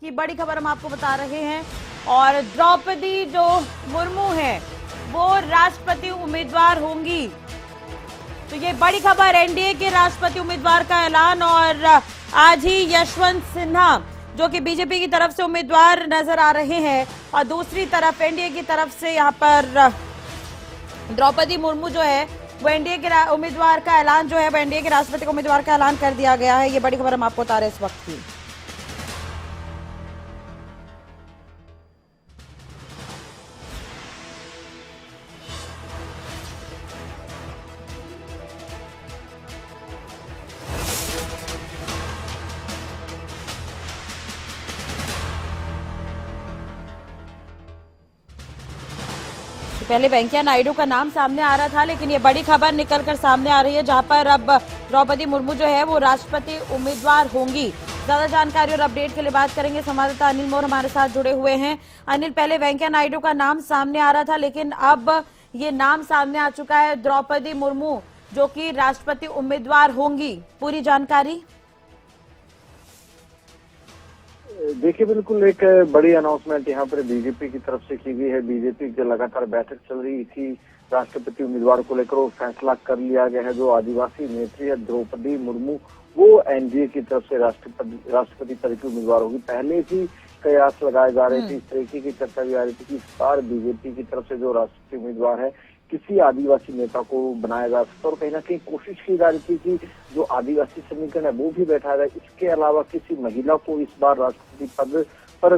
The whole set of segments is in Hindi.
की बड़ी खबर हम आपको बता रहे हैं। और द्रौपदी जो मुर्मू है वो राष्ट्रपति उम्मीदवार होंगी। तो ये बड़ी खबर, एनडीए के राष्ट्रपति उम्मीदवार का ऐलान। और आज ही यशवंत सिन्हा जो कि बीजेपी की तरफ से उम्मीदवार नजर आ रहे हैं, और दूसरी तरफ एनडीए की तरफ से यहाँ पर द्रौपदी मुर्मू जो है वो एनडीए के उम्मीदवार का ऐलान जो है वो एनडीए के राष्ट्रपति के उम्मीदवार का ऐलान कर दिया गया है। ये बड़ी खबर हम आपको बता रहे हैं इस वक्त की। पहले वेंकैया नायडू का नाम सामने आ रहा था, लेकिन ये बड़ी खबर निकलकर सामने आ रही है जहां पर अब द्रौपदी मुर्मू जो है वो राष्ट्रपति उम्मीदवार होंगी। ज्यादा जानकारी और अपडेट के लिए बात करेंगे संवाददाता अनिल मोर हमारे साथ जुड़े हुए हैं। अनिल, पहले वेंकैया नायडू का नाम सामने आ रहा था, लेकिन अब ये नाम सामने आ चुका है द्रौपदी मुर्मू जो कि राष्ट्रपति उम्मीदवार होंगी। पूरी जानकारी देखिए, बिल्कुल एक बड़ी अनाउंसमेंट यहाँ पर बीजेपी की तरफ से की गई है। बीजेपी की लगातार बैठक चल रही थी, राष्ट्रपति उम्मीदवार को लेकर वो फैसला कर लिया गया है। जो आदिवासी नेत्री है द्रौपदी मुर्मू, वो एनडीए की तरफ से राष्ट्रपति पद की उम्मीदवार होगी। पहले भी कयास लगाए जा रहे थे, इस तरीके की चर्चा भी आ रही थी कि इस बार बीजेपी की तरफ से जो राष्ट्रपति उम्मीदवार है किसी आदिवासी नेता को बनाया जा सकता, और कहीं ना कहीं कोशिश की जा रही थी कि जो आदिवासी समीकरण है वो भी बैठाया जाए। इसके अलावा किसी महिला को इस बार राष्ट्रपति पद पर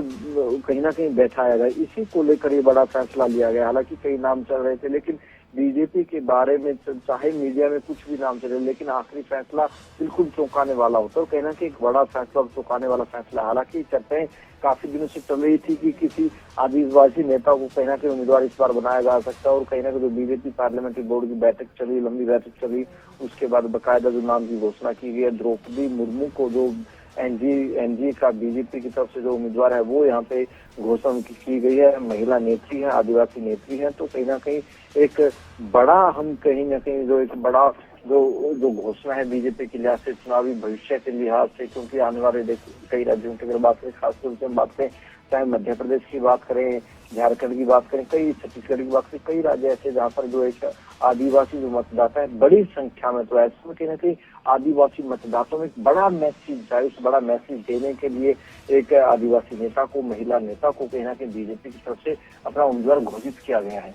कहीं ना कहीं बैठाया जाए, इसी को लेकर ये बड़ा फैसला लिया गया। हालांकि कई नाम चल रहे थे, लेकिन बीजेपी के बारे में चाहे मीडिया में कुछ भी नाम चले, लेकिन आखिरी फैसला बिल्कुल चौंकाने वाला होता है, और कहना कि एक बड़ा फैसला और चौंकाने वाला फैसला। हालांकि चर्चाएं काफी दिनों से चल रही थी कि किसी आदिवासी नेता को कहीं ना कहीं उम्मीदवार इस बार बनाया जा सकता है, और कहीं ना कहीं जो बीजेपी पार्लियामेंट्री बोर्ड की बैठक चली, लंबी बैठक चली, उसके बाद बकायदा जो नाम की घोषणा की गई है द्रौपदी मुर्मू को, जो एनडीए का बीजेपी की तरफ से जो उम्मीदवार है वो यहाँ पे घोषणा की गई है। महिला नेत्री है, आदिवासी नेत्री है, तो कहीं ना कहीं एक बड़ा, हम कहीं ना कहीं जो एक बड़ा जो घोषणा है बीजेपी के लिहाज से, चुनावी भविष्य के लिहाज से, क्योंकि आने वाले कई राज्यों की अगर बात करें, खासतौर से हम बात करें, चाहे मध्य प्रदेश की बात करें, झारखंड की बात करें, कई छत्तीसगढ़ की बात करें, कई राज्य ऐसे जहाँ पर जो एक आदिवासी जो मतदाता है बड़ी संख्या में, तो ऐसे में कहीं ना कहीं आदिवासी मतदाताओं में एक बड़ा मैसेज जाए। उस बड़ा मैसेज देने के लिए एक आदिवासी नेता को, महिला नेता को कहीं ना कहीं बीजेपी की तरफ से अपना उम्मीदवार घोषित किया गया है।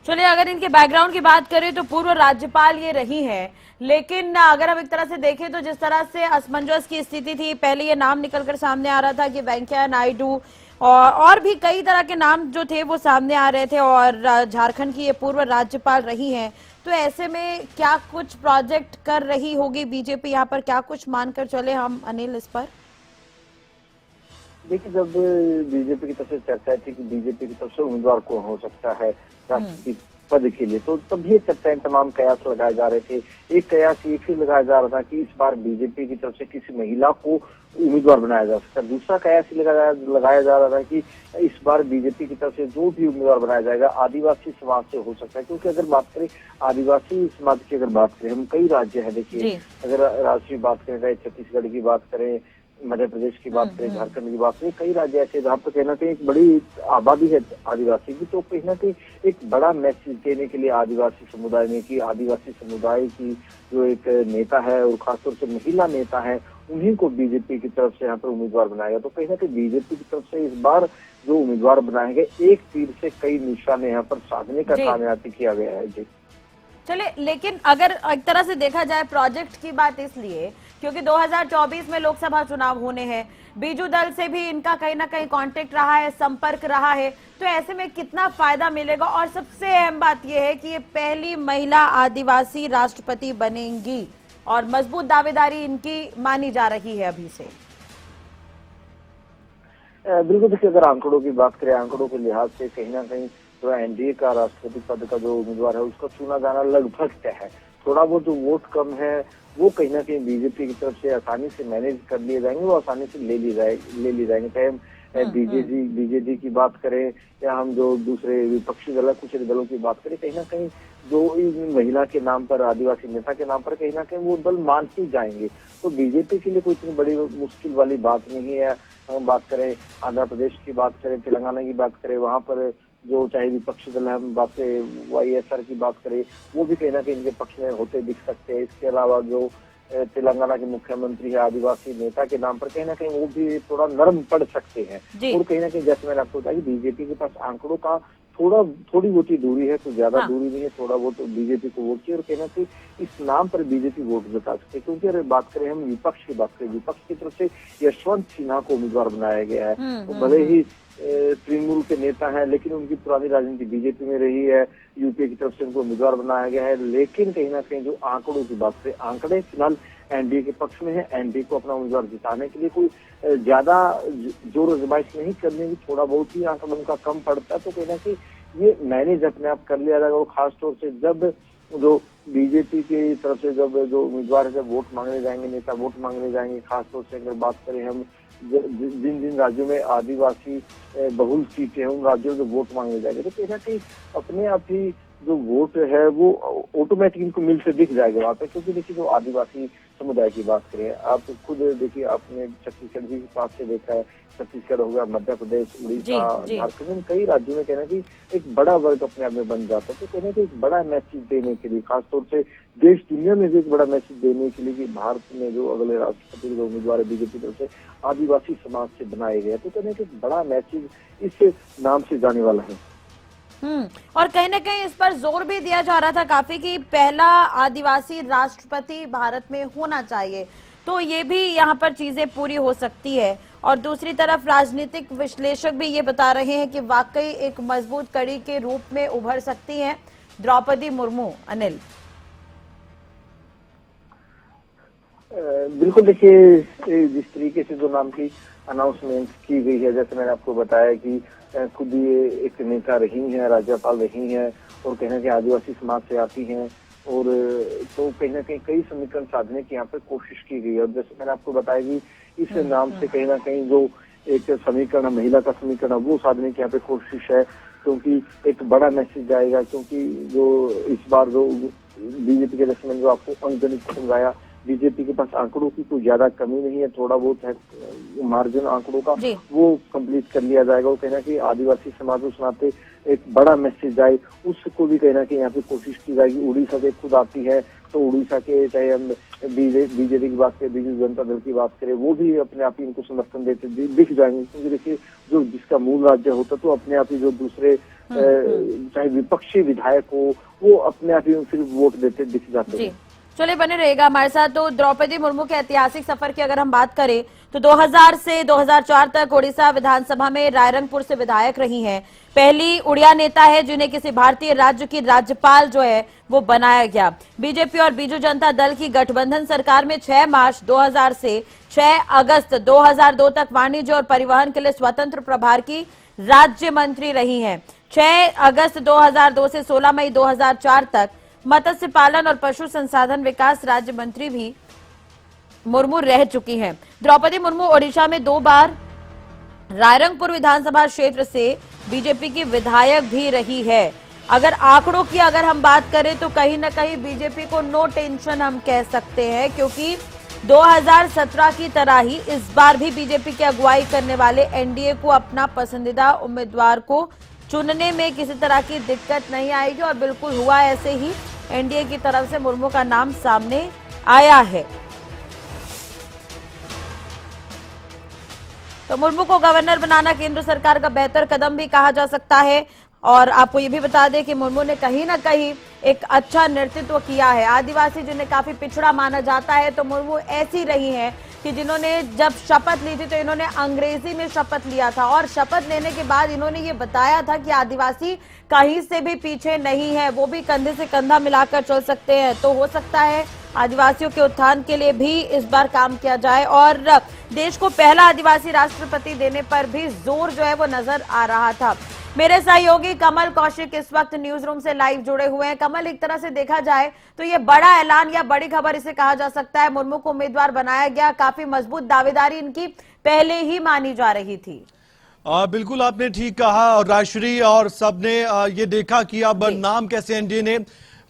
चलिए, अगर इनके बैकग्राउंड की बात करें तो पूर्व राज्यपाल ये रही है, लेकिन अगर हम एक तरह से देखें तो जिस तरह से असमंजस की स्थिति थी, पहले ये नाम निकलकर सामने आ रहा था कि वेंकैया नायडू और भी कई तरह के नाम जो थे वो सामने आ रहे थे, और झारखंड की ये पूर्व राज्यपाल रही हैं, तो ऐसे में क्या कुछ प्रोजेक्ट कर रही होगी बीजेपी यहाँ पर, क्या कुछ मानकर चले हम अनिल इस पर? देखिए, जब बीजेपी की तरफ से चर्चा थी कि बीजेपी की तरफ से उम्मीदवार कौन हो सकता है राष्ट्रपति पद के लिए, तो तब ये चर्चाएं, तमाम कयास लगाए जा रहे थे। एक कयास ये भी लगाया जा रहा था कि इस बार बीजेपी की तरफ से किसी महिला को उम्मीदवार बनाया जा सकता है। दूसरा कयास लगाया जा रहा था कि इस बार बीजेपी की तरफ से जो भी उम्मीदवार बनाया जाएगा आदिवासी समाज से हो सकता है, क्योंकि अगर बात करें आदिवासी समाज की, अगर बात करें, हम कई राज्य है, देखिए अगर राज्य की बात करें, चाहे छत्तीसगढ़ की बात करें, मध्य प्रदेश की बात करें, झारखंड की बात करें, कई राज्य ऐसे जहाँ पर कहीं ना कहीं एक बड़ी आबादी है आदिवासी की, तो कहीं ना कहीं एक बड़ा मैसेज देने के लिए आदिवासी समुदाय में कि आदिवासी समुदाय की जो एक नेता है और खासतौर से महिला नेता है, उन्हीं को बीजेपी की तरफ से यहाँ पर उम्मीदवार बनाएगा। तो कहीं ना कहीं बीजेपी की तरफ से इस बार जो उम्मीदवार बनाए गए, एक तीर से कई निशाने यहाँ पर साधने का कामयाबी किया गया है। जी चले, लेकिन अगर एक तरह से देखा जाए प्रोजेक्ट की बात, इसलिए क्योंकि 2024 में लोकसभा चुनाव होने हैं, बीजू दल से भी इनका कहीं ना कहीं कांटेक्ट रहा है, संपर्क रहा है, तो ऐसे में कितना फायदा मिलेगा? और सबसे अहम बात यह है कि ये पहली महिला आदिवासी राष्ट्रपति बनेंगी, और मजबूत दावेदारी इनकी मानी जा रही है अभी से। बिल्कुल, देखिए अगर आंकड़ों की बात करें, आंकड़ों के लिहाज से कहीं ना कहीं जो एनडीए का राष्ट्रपति पद का जो उम्मीदवार है उसका चुना जाना लगभग तय है। थोड़ा बहुत जो वोट कम है वो कहीं ना कहीं बीजेपी की तरफ से आसानी से मैनेज कर लिए जाएंगे, वो आसानी से ले ली जाएंगे। चाहे हम बीजेडी की बात करें या हम जो दूसरे विपक्षी दल, कुछ दलों की बात करें, कहीं ना कहीं जो इन महिला के नाम पर, आदिवासी नेता के नाम पर कहीं ना कहीं वो दल मान ही जाएंगे। तो बीजेपी के लिए कोई इतनी बड़ी मुश्किल वाली बात नहीं है। हम बात करें आंध्र प्रदेश की, बात करें तेलंगाना की, बात करें वहां पर जो चाहे विपक्षी दल है, हम बात करें वाईएसआर की बात करें, वो भी कहीं ना कहीं इनके पक्ष में होते दिख सकते हैं। इसके अलावा जो तेलंगाना के मुख्यमंत्री है आदिवासी नेता के नाम पर, कहीं ना कहीं वो भी थोड़ा नरम पड़ सकते हैं। और कहीं ना कहीं जैसे मैंने आपको बताया कि बीजेपी के पास आंकड़ों का थोड़ी बहुत ही दूरी है, तो ज्यादा दूरी नहीं है, थोड़ा बहुत तो बीजेपी को वोट चाहिए। और कहीं ना कहीं इस नाम पर बीजेपी वोट जता सकते हैं, क्योंकि अगर बात करें हम विपक्ष की बात करें, विपक्ष की तरफ से यशवंत सिन्हा को उम्मीदवार बनाया गया है। तो भले ही तृणमूल के नेता हैं, लेकिन उनकी पुरानी राजनीति बीजेपी में रही है, यूपीए की तरफ से उनको उम्मीदवार बनाया गया है। लेकिन कहीं ना कहीं जो आंकड़ों की बात करें, आंकड़े फिलहाल एनडीए के पक्ष में है। एनडीए को अपना उम्मीदवार जिताने के लिए कोई ज्यादा जोर आजमाइश नहीं करने की, थोड़ा बहुत ही आंकड़ा उनका कम पड़ता है। तो कहीं ना कहीं ये मैनेज अपने आप कर लिया जाएगा। और खासतौर से जब जो बीजेपी की तरफ से जब जो उम्मीदवार है, जब वोट मांगने जाएंगे, नेता वोट मांगने जाएंगे, खासतौर से अगर बात करें हम जिन जिन राज्यों में आदिवासी बहुल सीटें हैं, उन राज्यों में वोट मांगने जाएंगे, तो कहीं ना कहीं अपने आप ही जो वोट है वो ऑटोमेटिक इनको मिल से दिख जाएगा वहाँ पे। क्योंकि देखिए जो आदिवासी समुदाय की बात करें, आप खुद देखिए, आपने छत्तीसगढ़ भी पास से देखा है, छत्तीसगढ़ हो गया, मध्य प्रदेश, उड़ीसा, झारखंड, कई राज्यों में कहना कि एक बड़ा वर्ग अपने आप में बन जाता है। तो कहना कि एक बड़ा मैसेज देने के लिए, खासतौर से देश दुनिया में भी एक बड़ा मैसेज देने के लिए कि भारत में जो अगले राष्ट्रपति के उम्मीदवार है बीजेपी तरफ से आदिवासी समाज से बनाए गए, तो कहने कि बड़ा मैसेज इस नाम से जाने वाला है। और कहीं ना कहीं इस पर जोर भी दिया जा रहा था काफी कि पहला आदिवासी राष्ट्रपति भारत में होना चाहिए। तो ये भी यहाँ पर चीजें पूरी हो सकती है। और दूसरी तरफ राजनीतिक विश्लेषक भी ये बता रहे हैं कि वाकई एक मजबूत कड़ी के रूप में उभर सकती हैं द्रौपदी मुर्मू। अनिल, बिल्कुल, देखिए जिस तरीके से जो नाम की अनाउंसमेंट की गई है, जैसे मैंने आपको बताया कि खुद ये एक नेता रही हैं, राज्यपाल रही हैं, और कहीं ना कहीं आदिवासी समाज से आती हैं, और तो कहीं ना कहीं कई समीकरण साधने की यहाँ पे कोशिश की गई है। और जैसे मैंने आपको बताया कि इस नाम से कहीं ना कहीं जो एक समीकरण, महिला का समीकरण, वो साधने की यहाँ पे कोशिश है, क्योंकि एक बड़ा मैसेज जाएगा। क्योंकि जो इस बार जो बीजेपी के जैसे मैंने जो आपको अंकगणित समझाया, बीजेपी के पास आंकड़ों की कोई ज्यादा कमी नहीं है, थोड़ा बहुत है मार्जिन आंकड़ों का, वो कंप्लीट कर लिया जाएगा। वो कहना कि आदिवासी समाज उस नाते एक बड़ा मैसेज आए, उसको भी कहना कि यहाँ पे कोशिश की जाएगी। उड़ीसा से खुद आती है, तो उड़ीसा के चाहे हम बीजेपी की बात करें, बीजू जनता दल की बात करें, वो भी अपने आप ही इनको समर्थन देते दिख जाएंगे। क्योंकि देखिए जो जिसका मूल राज्य होता, तो अपने आप ही जो दूसरे चाहे विपक्षी विधायक हो, वो अपने आप ही फिर वोट देते दिख जाते हैं। चलिए, बने रहेगा हमारे साथ। तो द्रौपदी मुर्मू के ऐतिहासिक सफर की अगर हम बात करें तो 2000 से 2004 तक ओडिशा विधानसभा में रायरंगपुर से विधायक रही हैं। पहली उड़िया नेता है जिन्हें किसी भारतीय राज्य की राज्यपाल जो है वो बनाया गया। बीजेपी और बीजू जनता दल की गठबंधन सरकार में 6 मार्च 2000 से 6 अगस्त 2002 तक वाणिज्य और परिवहन के लिए स्वतंत्र प्रभार की राज्य मंत्री रही हैं। 6 अगस्त 2002 से 16 मई 2004 तक मत्स्य पालन और पशु संसाधन विकास राज्य मंत्री भी मुर्मू रह चुकी हैं। द्रौपदी मुर्मू ओडिशा में 2 बार रायरंगपुर विधानसभा क्षेत्र से बीजेपी की विधायक भी रही है। अगर आंकड़ों की अगर हम बात करें तो कहीं ना कहीं बीजेपी को नो टेंशन हम कह सकते हैं, क्योंकि 2017 की तरह ही इस बार भी बीजेपी की अगुवाई करने वाले एनडीए को अपना पसंदीदा उम्मीदवार को चुनने में किसी तरह की दिक्कत नहीं आएगी। और बिल्कुल हुआ ऐसे ही, एनडीए की तरफ से मुर्मू का नाम सामने आया है। तो मुर्मू को गवर्नर बनाना केंद्र सरकार का बेहतर कदम भी कहा जा सकता है। और आपको ये भी बता दें कि मुर्मू ने कहीं ना कहीं एक अच्छा नेतृत्व किया है। आदिवासी जिन्हें काफी पिछड़ा माना जाता है, तो मुर्मू ऐसी रही हैं कि जिन्होंने जब शपथ ली थी तो इन्होंने अंग्रेजी में शपथ लिया था, और शपथ लेने के बाद इन्होंने ये बताया था कि आदिवासी कहीं से भी पीछे नहीं है, वो भी कंधे से कंधा मिलाकर चल सकते हैं। तो हो सकता है आदिवासियों के उत्थान के लिए भी इस बार काम किया जाए। और देश को पहला आदिवासी राष्ट्रपति देने पर भी जोर जो है वो नजर आ रहा था। मेरे सहयोगी कमल कौशिक इस वक्त न्यूज रूम से लाइव जुड़े हुए हैं। कमल, एक तरह से देखा जाए तो ये बड़ा ऐलान या बड़ी खबर इसे कहा जा सकता है। मुर्मू को उम्मीदवार बनाया गया, काफी मजबूत दावेदारी इनकी पहले ही मानी जा रही थी। बिल्कुल आपने ठीक कहा, और राजश्री और सबने ये देखा कि अब नाम कैसे एनडीए ने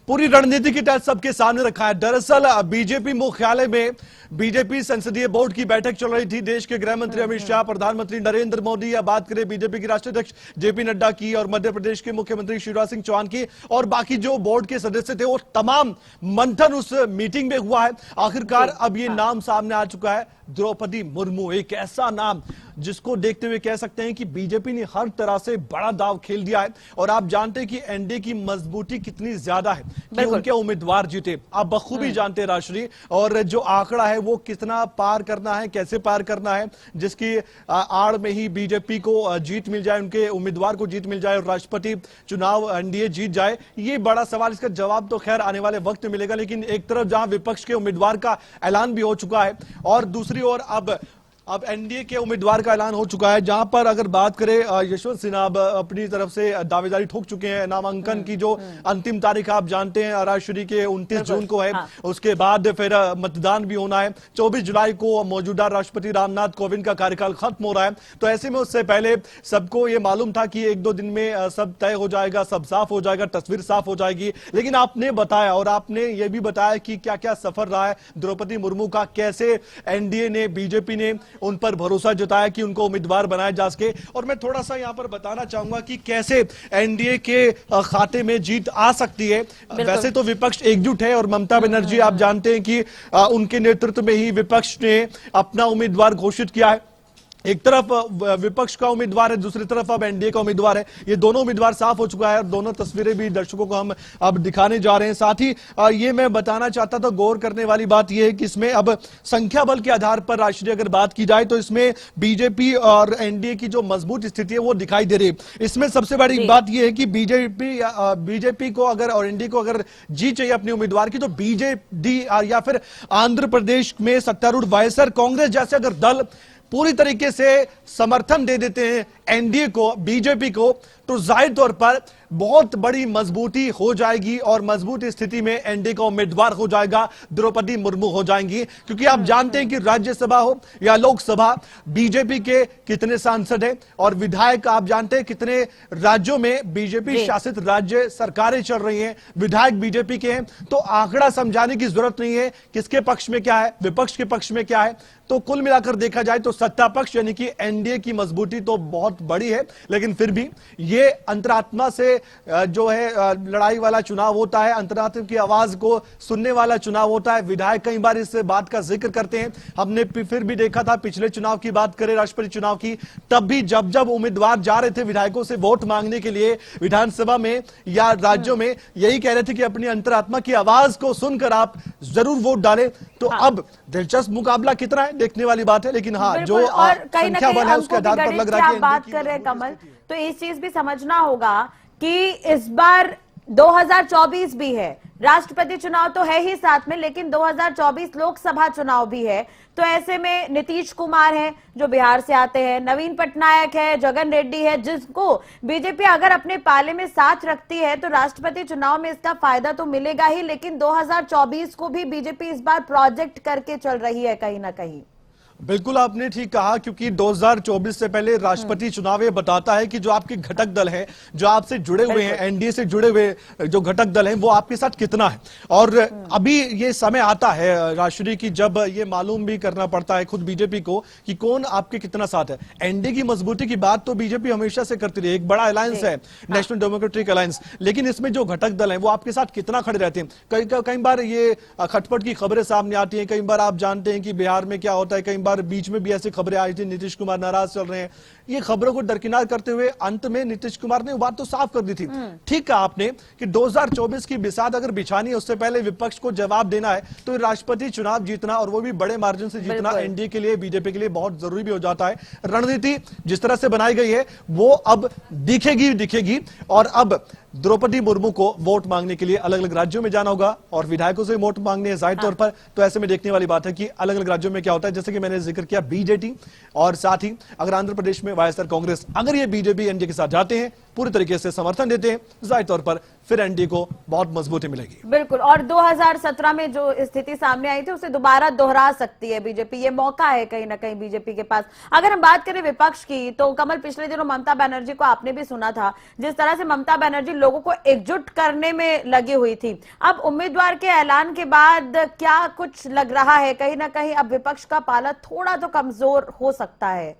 पूरी रणनीति की तहत सबके सामने रखा है। दरअसल बीजेपी मुख्यालय में बीजेपी संसदीय बोर्ड की बैठक चल रही थी। देश के गृह मंत्री अमित शाह, प्रधानमंत्री नरेंद्र मोदी, या बात करें बीजेपी के राष्ट्रीय अध्यक्ष जेपी नड्डा की, और मध्य प्रदेश के मुख्यमंत्री शिवराज सिंह चौहान की, और बाकी जो बोर्ड के सदस्य थे, वो तमाम मंथन उस मीटिंग में हुआ है। आखिरकार अब ये नाम सामने आ चुका है, द्रौपदी मुर्मू। एक ऐसा नाम जिसको देखते हुए कह सकते हैं कि बीजेपी ने हर तरह से बड़ा दाव खेल दिया है। और आप जानते हैं कि एनडीए की मजबूती कितनी ज्यादा है कि उनके उम्मीदवार जीते। आप बखूबी जानते हैं राष्ट्रीय, और जो आंकड़ा है वो कितना पार करना है, कैसे पार करना है, जिसकी आड़ में ही बीजेपी को जीत मिल जाए, उनके उम्मीदवार को जीत मिल जाए और राष्ट्रपति चुनाव एनडीए जीत जाए, ये बड़ा सवाल। इसका जवाब तो खैर आने वाले वक्त में मिलेगा। लेकिन एक तरफ जहां विपक्ष के उम्मीदवार का ऐलान भी हो चुका है, और दूसरी ओर अब एनडीए के उम्मीदवार का ऐलान हो चुका है, जहां पर अगर बात करें यशवंत सिन्हा अपनी तरफ से दावेदारी ठोक चुके हैं। नामांकन की जो अंतिम तारीख आप जानते हैं राष्ट्रपति के 29 जून को है। उसके बाद फिर मतदान भी होना है। 24 जुलाई को मौजूदा राष्ट्रपति रामनाथ कोविंद का कार्यकाल खत्म हो रहा है। तो ऐसे में उससे पहले सबको ये मालूम था कि 1-2 दिन में सब तय हो जाएगा, सब साफ हो जाएगा, तस्वीर साफ हो जाएगी। लेकिन आपने बताया, और आपने ये भी बताया कि क्या क्या सफर रहा है द्रौपदी मुर्मू का, कैसे एनडीए ने, बीजेपी ने उन पर भरोसा जताया कि उनको उम्मीदवार बनाया जा सके। और मैं थोड़ा सा यहां पर बताना चाहूंगा कि कैसे एनडीए के खाते में जीत आ सकती है। वैसे तो विपक्ष एकजुट है, और ममता बनर्जी आप जानते हैं कि उनके नेतृत्व में ही विपक्ष ने अपना उम्मीदवार घोषित किया है। एक तरफ विपक्ष का उम्मीदवार है, दूसरी तरफ अब एनडीए का उम्मीदवार है। ये दोनों उम्मीदवार साफ हो चुका है, और दोनों तस्वीरें भी दर्शकों को हम अब दिखाने जा रहे हैं। साथ ही ये मैं बताना चाहता था, गौर करने वाली बात यह है कि इसमें अब संख्या बल के आधार पर राष्ट्रीय अगर बात की जाए तो इसमें बीजेपी और एनडीए की जो मजबूत स्थिति है वो दिखाई दे रही है। इसमें सबसे बड़ी बात यह है कि बीजेपी को अगर, और एनडीए को अगर जीत चाहिए अपने उम्मीदवार की, तो बीजेडी या फिर आंध्र प्रदेश में सत्तारूढ़ वाईएसआर कांग्रेस जैसे अगर दल पूरी तरीके से समर्थन दे देते हैं एनडीए को, बीजेपी को, तो जाहिर तौर पर बहुत बड़ी मजबूती हो जाएगी, और मजबूत स्थिति में एनडीए का उम्मीदवार हो जाएगा, द्रौपदी मुर्मू हो जाएंगी। क्योंकि आप जानते हैं कि राज्यसभा हो या लोकसभा, बीजेपी के कितने सांसद हैं और विधायक आप जानते हैं कितने राज्यों में बीजेपी शासित राज्य सरकारें चल रही हैं, विधायक बीजेपी के हैं। तो आंकड़ा समझाने की जरूरत नहीं है किसके पक्ष में क्या है, विपक्ष के पक्ष में क्या है। तो कुल मिलाकर देखा जाए तो सत्ता पक्ष यानी कि एनडीए की मजबूती तो बहुत बड़ी है। लेकिन फिर भी ये अंतरात्मा से जो है लड़ाई वाला चुनाव होता है, अंतरात्मा की आवाज को सुनने वाला चुनाव होता है। विधायक कई बार इस बात का जिक्र करते हैं। हमने फिर भी देखा था, पिछले चुनाव की बात करें, राष्ट्रपति चुनाव की, तब भी जब जब उम्मीदवार जा रहे थे विधायकों से वोट मांगने के लिए विधानसभा में या राज्यों में, यही कह रहे थे कि अपनी अंतरात्मा की आवाज को सुनकर आप जरूर वोट डालें। तो अब दिलचस्प मुकाबला कितना है देखने वाली बात है। लेकिन हाँ, जो संख्या बल है उसके आधार पर लग रहा है कि बात कर रहे हैं कमल, तो इस चीज भी समझना होगा कि इस बार 2024 भी है, राष्ट्रपति चुनाव तो है ही साथ में, लेकिन 2024 लोकसभा चुनाव भी है। तो ऐसे में नीतीश कुमार हैं जो बिहार से आते हैं, नवीन पटनायक है, जगन रेड्डी है, जिसको बीजेपी अगर अपने पाले में साथ रखती है तो राष्ट्रपति चुनाव में इसका फायदा तो मिलेगा ही, लेकिन 2024 को भी बीजेपी इस बार प्रोजेक्ट करके चल रही है कहीं ना कहीं। बिल्कुल आपने ठीक कहा, क्योंकि 2024 से पहले राष्ट्रपति चुनाव ये बताता है कि जो आपके घटक दल हैं, जो आपसे जुड़े हुए हैं, एनडीए से जुड़े हुए जो घटक दल हैं, वो आपके साथ कितना है। और अभी ये समय आता है राष्ट्रीय की जब ये मालूम भी करना पड़ता है खुद बीजेपी को कि कौन आपके कितना साथ है। एनडीए की मजबूती की बात तो बीजेपी हमेशा से करती रही, एक बड़ा अलायंस है नेशनल डेमोक्रेटिक अलायंस, लेकिन इसमें जो घटक दल है वो आपके साथ कितना खड़े रहते हैं। कई बार ये खटपट की खबरें सामने आती हैं। कई बार आप जानते हैं कि बिहार में क्या होता है, कई बीच में भी ऐसी खबरें आई थी, नीतीश कुमार नाराज चल रहे हैं। ये खबरों को दरकिनार करते हुए अंत में नीतीश कुमार ने बात तो साफ कर दी थी। ठीक कहा आपने कि 2024 की बिसात अगर बिछानी है, उससे पहले विपक्ष को जवाब देना है, तो राष्ट्रपति चुनाव जीतना, और वो भी बड़े मार्जिन से जीतना, एनडीए के लिए, बीजेपी के लिए बहुत जरूरी भी हो जाता है। रणनीति जिस तरह से बनाई गई है वो अब दिखेगी। और अब द्रौपदी मुर्मू को वोट मांगने के लिए अलग अलग राज्यों में जाना होगा, और विधायकों से वोट मांगने हैं जाहिर तौर पर। तो ऐसे में देखने वाली बात है कि अलग अलग राज्यों में क्या होता है। जैसे कि मैंने जिक्र किया बीजेटी, और साथ ही अगर आंध्र प्रदेश में वाईएसआर कांग्रेस अगर ये बीजेपी एनडीए के साथ जाते हैं, पूरी तरीके से समर्थन देते हैं, जाहिर तौर पर फिर एनडीए को बहुत मजबूती मिलेगी। बिल्कुल, और 2017 में जो स्थिति सामने आई थी उसे दोबारा दोहरा सकती है बीजेपी। ये मौका है कहीं ना कहीं बीजेपी के पास। अगर हम बात करें विपक्ष की, तो कमल, पिछले दिनों ममता बनर्जी को आपने भी सुना था, जिस तरह से ममता बनर्जी लोगों को एकजुट करने में लगी हुई थी। अब उम्मीदवार के ऐलान के बाद क्या कुछ लग रहा है कहीं ना कहीं अब विपक्ष का पाला थोड़ा तो कमजोर हो सकता है?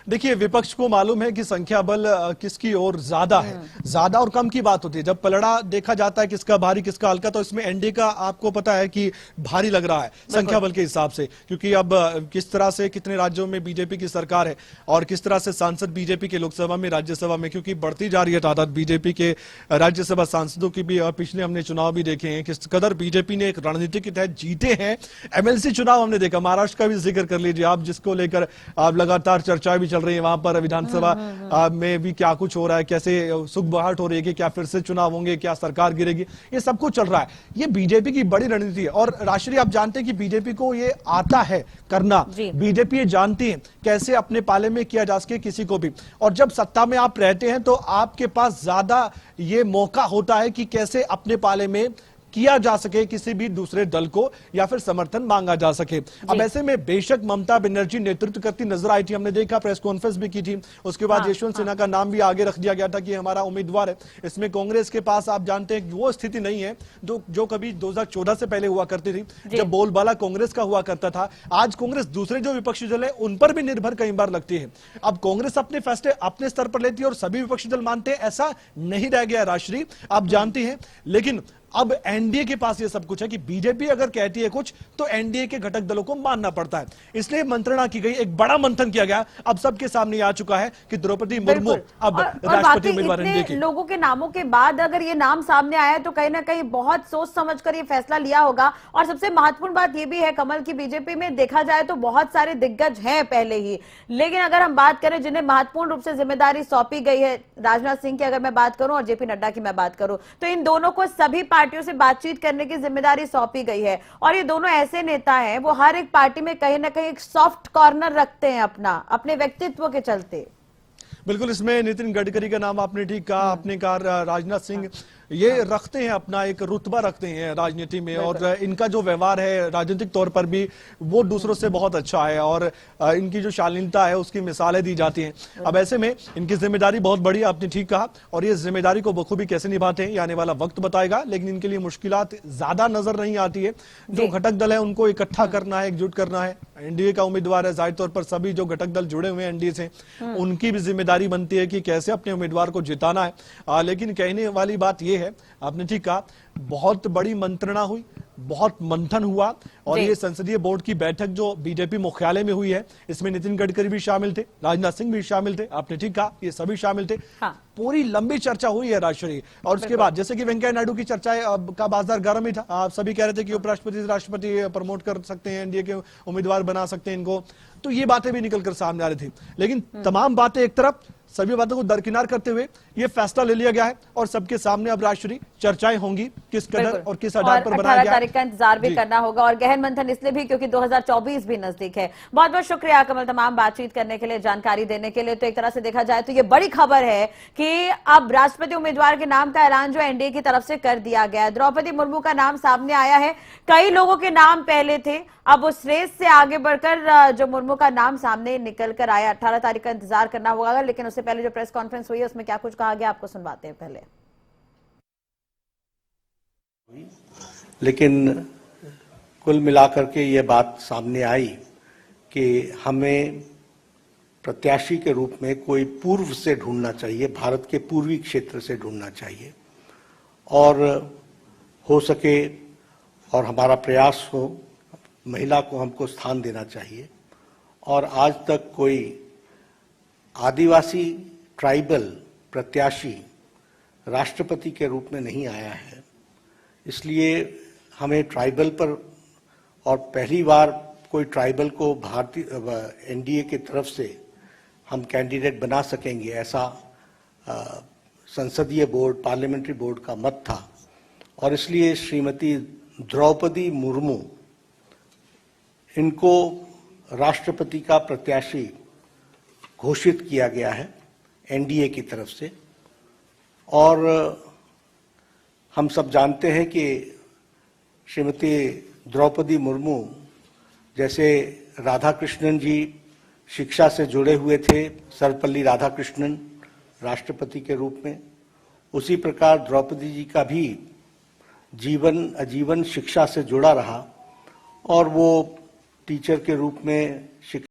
देखिए, विपक्ष को मालूम है कि संख्या बल किसकी ओर ज्यादा है। ज्यादा और कम की बात होती है। जब पलड़ा देखा जाता है किसका भारी किसका हल्का, तो इसमें एनडीए का आपको पता है कि भारी लग रहा है संख्या बल के हिसाब से, क्योंकि अब किस तरह से कितने राज्यों में बीजेपी की सरकार है और किस तरह से सांसद बीजेपी के लोकसभा में, राज्यसभा में, क्योंकि बढ़ती जा रही है तादाद बीजेपी के राज्यसभा सांसदों की भी। पिछले हमने चुनाव भी देखे हैं किस कदर बीजेपी ने एक रणनीति के तहत जीते हैं। एमएलसी चुनाव हमने देखा, महाराष्ट्र का भी जिक्र कर लीजिए आप, जिसको लेकर आप लगातार चर्चाएं भी चल रही है। वहां पर विधानसभा में भी क्या कुछ हो रहा है, कैसे सुगबुगाहट हो रही है कि क्या फिर से चुनाव होंगे, क्या सरकार गिरेगी, ये सब कुछ चल रहा है। ये बीजेपी की बड़ी रणनीति है। और राष्ट्रीय आप जानते हैं कि बीजेपी को ये आता है करना। बीजेपी ये जानती है कैसे अपने पाले में किया जा सके किसी को भी। और जब सत्ता में आप रहते हैं तो आपके पास ज्यादा ये मौका होता है कि कैसे अपने पाले में किया जा सके किसी भी दूसरे दल को, या फिर समर्थन मांगा जा सके। अब ऐसे में बेशक ममता बनर्जी नेतृत्व करती नजर आई थी, हमने देखा, प्रेस कॉन्फ्रेंस भी की थी। उसके बाद यशवंत सिन्हा का नाम भी आगे रख दिया गया था कि हमारा उम्मीदवार है। इसमें कांग्रेस के पास आप जानते हैं वो स्थिति नहीं है जो कभी 2014 से पहले हुआ करती थी, जब बोलबाला कांग्रेस का हुआ करता था। आज कांग्रेस दूसरे जो विपक्षी दल है उन पर भी निर्भर कई बार लगती है। अब कांग्रेस अपने फैसले अपने स्तर पर लेती है और सभी विपक्षी दल मानते हैं, ऐसा नहीं रह गया राष्ट्रीय, आप जानती हैं। लेकिन अब एनडीए के पास ये सब कुछ है कि बीजेपी अगर कहती है कुछ तो एनडीए के घटक दलों को मानना पड़ता है। इसलिए मंत्रणा की गई, एक बड़ा मंथन किया गया। अब सबके सामने आ चुका है कि द्रौपदी मुर्मू अब राष्ट्रपति उम्मीदवार एनडीए की। लोगों के नामों के बाद अगर ये नाम सामने आया है तो कहीं ना कहीं बहुत सोच समझकर ये फैसला लिया होगा। और सबसे महत्वपूर्ण बात ये भी है कमल की, बीजेपी में देखा जाए तो बहुत सारे दिग्गज हैं पहले ही, लेकिन अगर हम बात करें जिन्हें महत्वपूर्ण रूप से जिम्मेदारी सौंपी गई है, राजनाथ सिंह की अगर मैं बात करूं और जेपी नड्डा की मैं बात करूं, तो इन दोनों को सभी पार्टियों से बातचीत करने की जिम्मेदारी सौंपी गई है। और ये दोनों ऐसे नेता हैं, वो हर एक पार्टी में कहीं ना कहीं एक सॉफ्ट कॉर्नर रखते हैं अपने व्यक्तित्व के चलते। बिल्कुल, इसमें नितिन गडकरी का नाम आपने ठीक कहा, आपने कहा राजनाथ सिंह, ये रखते हैं अपना एक रुतबा रखते हैं राजनीति में। और इनका जो व्यवहार है राजनीतिक तौर पर भी वो दूसरों से बहुत अच्छा है और इनकी जो शालीनता है उसकी मिसालें दी जाती हैं। अब ऐसे में इनकी जिम्मेदारी बहुत बड़ी, आपने ठीक कहा, और ये जिम्मेदारी को बखूबी कैसे निभाते हैं ये आने वाला वक्त बताएगा। लेकिन इनके लिए मुश्किलात ज्यादा नजर नहीं आती है। जो घटक दल है उनको इकट्ठा करना है, एकजुट करना है। एनडीए का उम्मीदवार है, जाहिर तौर पर सभी जो घटक दल जुड़े हुए हैं एनडीए से, उनकी भी जिम्मेदारी बनती है कि कैसे अपने उम्मीदवार को जिताना है। लेकिन कहने वाली बात यह है, आपने ठीक कहा, बहुत बड़ी मंत्रणा हुई, बहुत मंथन हुआ। और ये संसदीय बोर्ड की बैठक जो बीजेपी मुख्यालय में हुई है, इसमें नितिन गडकरी भी शामिल थे, राजनाथ सिंह भी शामिल थे, आपने ठीक कहा, ये सभी शामिल थे। पूरी लंबी चर्चा हुई है राष्ट्रीय। और उसके बाद जैसे कि वेंकैया नायडू की चर्चाएं का बाजार गर्म ही था। आप सभी कह रहे थे कि उपराष्ट्रपति राष्ट्रपति प्रमोट कर सकते हैं, एनडीए के उम्मीदवार बना सकते हैं इनको, तो ये बातें भी निकलकर सामने आ रही थी। लेकिन तमाम बातें एक तरफ, सभी बातों को दरकिनार करते हुए ये फैसला ले लिया गया है और सबके सामने अब राष्ट्रीय चर्चाएं होंगी किस कदर और किस आधार पर बनाया गया है। 18 तारीख का इंतजार भी करना होगा और गहन मंथन इसलिए भी क्योंकि 2024 भी नजदीक है। बहुत बहुत शुक्रिया कमल तमाम बातचीत करने के लिए, जानकारी देने के लिए। तो एक तरह से देखा जाए तो ये बड़ी खबर है कि अब राष्ट्रपति उम्मीदवार के नाम का ऐलान जो एनडीए की तरफ से कर दिया गया है। द्रौपदी मुर्मू का नाम सामने आया है, कई लोगों के नाम पहले थे, अब उस रेस से आगे बढ़कर जो मुर्मू का नाम सामने निकल कर आया। 18 तारीख का इंतजार करना होगा, लेकिन उससे पहले जो प्रेस कॉन्फ्रेंस हुई है उसमें क्या कुछ कहा गया आपको सुनवाते हैं पहले। लेकिन कुल मिलाकर के ये बात सामने आई कि हमें प्रत्याशी के रूप में कोई पूर्व से ढूंढना चाहिए, भारत के पूर्वी क्षेत्र से ढूंढना चाहिए और हो सके और हमारा प्रयास हो महिला को हमको स्थान देना चाहिए। और आज तक कोई आदिवासी ट्राइबल प्रत्याशी राष्ट्रपति के रूप में नहीं आया है, इसलिए हमें ट्राइबल पर, और पहली बार कोई ट्राइबल को भारतीय एनडीए की तरफ से हम कैंडिडेट बना सकेंगे ऐसा संसदीय बोर्ड, पार्लियामेंट्री बोर्ड का मत था। और इसलिए श्रीमती द्रौपदी मुर्मू, इनको राष्ट्रपति का प्रत्याशी घोषित किया गया है एनडीए की तरफ से। और हम सब जानते हैं कि श्रीमती द्रौपदी मुर्मू जैसे राधाकृष्णन जी शिक्षा से जुड़े हुए थे, सर्वपल्ली राधाकृष्णन राष्ट्रपति के रूप में, उसी प्रकार द्रौपदी जी का भी जीवन आजीवन शिक्षा से जुड़ा रहा और वो टीचर के रूप में शिक्षा